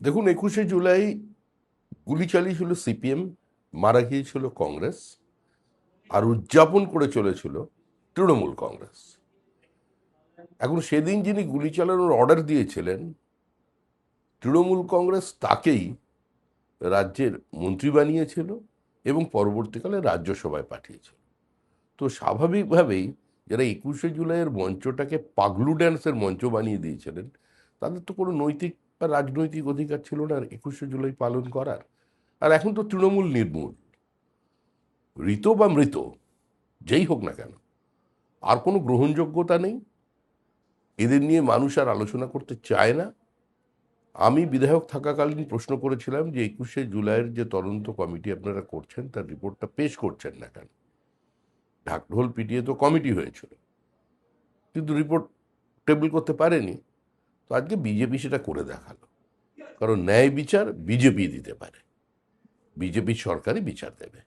দেখুন, 21শে জুলাই গুলি চালিয়েছিল সিপিএম, মারা গিয়েছিল কংগ্রেস, আর উদযাপন করে চলেছিল তৃণমূল কংগ্রেস। এখন সেদিন যিনি গুলি চালানোর অর্ডার দিয়েছিলেন তৃণমূল কংগ্রেস, তাকেই রাজ্যের মন্ত্রী বানিয়েছিল এবং পরবর্তীকালে রাজ্যসভায় পাঠিয়েছিল। তো স্বাভাবিকভাবেই যারা 21শে জুলাইয়ের মঞ্চটাকে পাগলু ড্যান্সের মঞ্চ বানিয়ে দিয়েছিলেন, তাদের তো কোনো নৈতিক বা রাজনৈতিক অধিকার ছিল না 21শে জুলাই পালন করার। আর এখন তো তৃণমূল নির্মূল, ঋত বা মৃত যেই হোক না কেন, আর কোনো গ্রহণযোগ্যতা নেই। এদের নিয়ে মানুষ আর আলোচনা করতে চায় না। আমি বিধায়ক থাকাকালীন প্রশ্ন করেছিলাম যে 21শে জুলাইয়ের যে তদন্ত কমিটি আপনারা করছেন তার রিপোর্টটা পেশ করছেন না কেন। ঢাকঢোল পিটিয়ে তো কমিটি হয়েছিল, কিন্তু রিপোর্ট টেবিল করতে পারেনি। তো আজকে বিজেপি সেটা করে দেখালো, কারণ ন্যায় বিচার বিজেপি দিতে পারে, বিজেপি সরকারই বিচার দেবে।